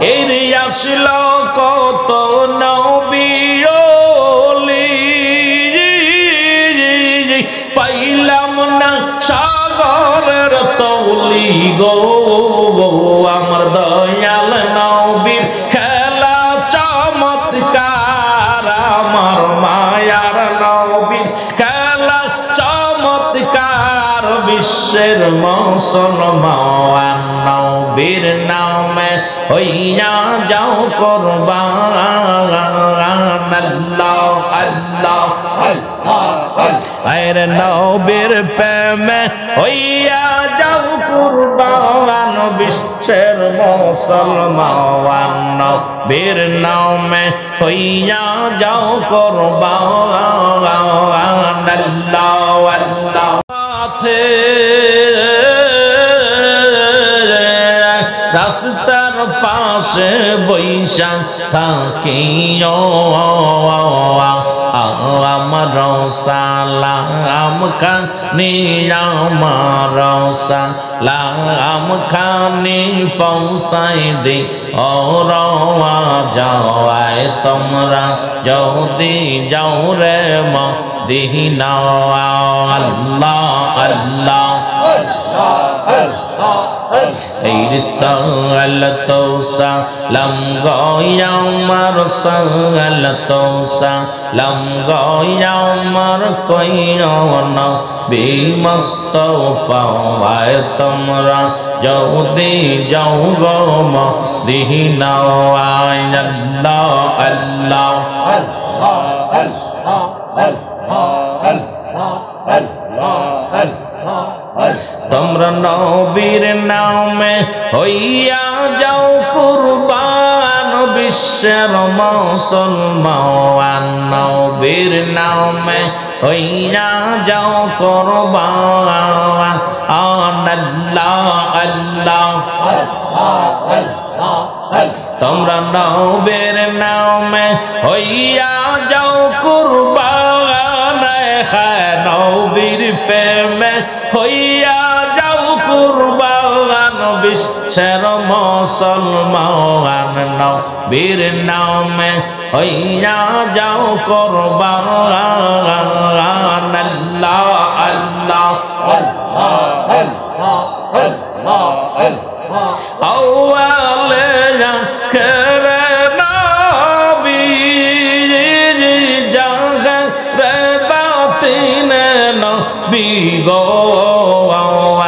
এর আসলো কত নবী পাইলাম না সাগরের তৌলি গো আমার দয়াল নবীর খেলা চমৎকার আমার মায়ার নবীর খেলা চমৎকার বিশ্বের মুসলমান নবীর নামে হইয়া যাও কুরবান আল্লাহ আল্লাহ আরে নবীর প্রেমে হইয়া যাও কুরবান বিশ্বের মুসলমান নবীর নামে হইয়া যাও কুরবান আল্লাহ আল্লাহ রাস্তার পাশে বৈশা থাকিও আমার সালাম খানি আমার সালাম খানি পৌঁছাই দে ওর যাওয়ায় তোমরা যদি যাও রে মদিনা আল্লাহ আল্লাহ সালাতু সালাম গয়া আমার সালাতু সালাম গয়া আমার কইও নবী মুস্তাফা আয় তোমরা যদি যাও গো মদিনা আল্লাহ আল্লাহ তোমরা নবীর নামে হইয়া যাও কুরবান বিশ্বের মুসলমান নবীর নামে হইয়া যাও কুরবান আল্লাহ আল্লাহ তোমরা নবীর নামে হইয়া যাও কুরবান নবীর প্রেমে হইয়া যাও কুরবান বিশ্বের মুসলমান নবীর নামে হইয়া যাও কুরবান আল্লাহ আল্লাহ আওয়ালে আখিরে নবী জাহরে বাতিনে নবী গো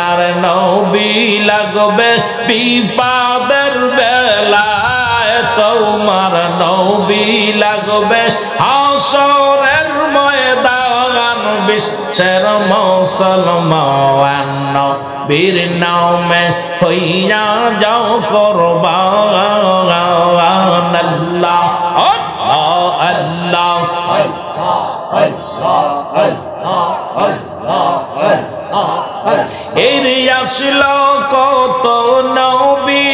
আর নবী লাগবে বিপদের বেলায় তোমার নবী লাগবে হাসরের ময়দান বিশ্বের মুসলমান নবীর নামে হইয়া যাও কুরবান আল্লাহ আল্লাহ এর আসলো কত নবী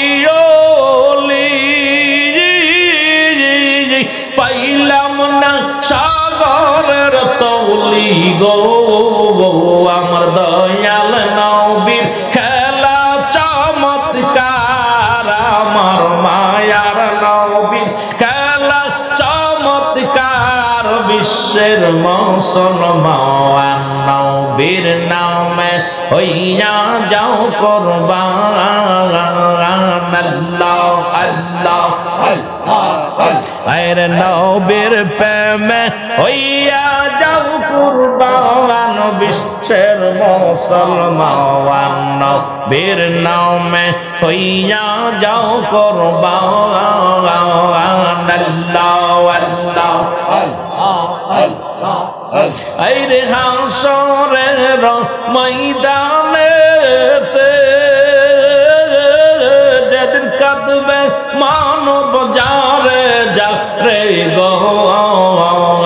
পাইলাম না সাগরের তৌলি গো আমার দয়াল নবীর খেলা চমৎকার আমার মায়ার নবীর খেলা চমৎকার বিশ্বের মুসলমান নবীর নামে হইয়া যাও কুরবান আল্লাহ আল্লাহ আরে নবীর প্রেমে হইয়া যাও কুরবান বিশ্বের মুসলমান নবীর নামে হইয়া যাও কুরবান আল্লাহ আল্লাহ আইরে হাসরের ময়দানে যেদিন কাঁদবে মানব যারে যারে গো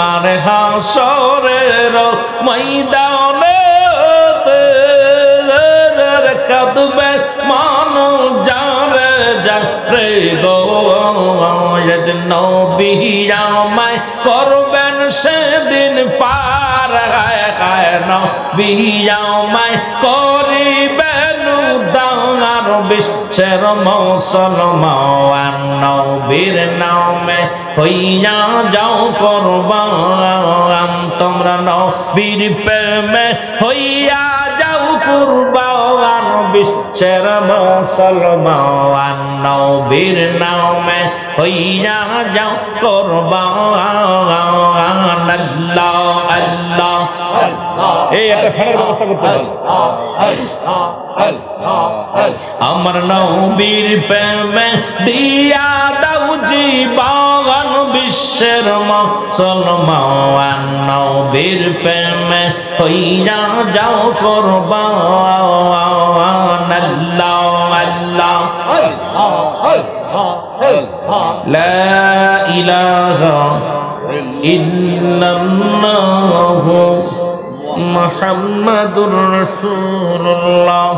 আরে হাসরের ময়দানে কাঁদবে মানব যারে যারে গো যেদিন নবী আমায় করবেন সেদিন পার নবী আমায় করিবেন দান আর বিশ্বের মুসলমান নবীর নামে হইয়া যাও কুরবান তোমরা নবীর প্রেমে হইয়া যাও কুরবান বিশ্বের মুসলমান নবীর নামে হইয়া যাও কুরবান আল্লাহ আল্লাহ এই একটা ফ্যানের ব্যবস্থা করতে হবে আমার নবীর প্রেমে দিয়া দাও জীবন বিশ্বের মুসলমান নবীর প্রেমে হইয়া যাও কুরবান আল্লাহ আল্লাহ লা ইলাহা ইল্লাল্লাহু মুহাম্মাদুর রাসূলুল্লাহ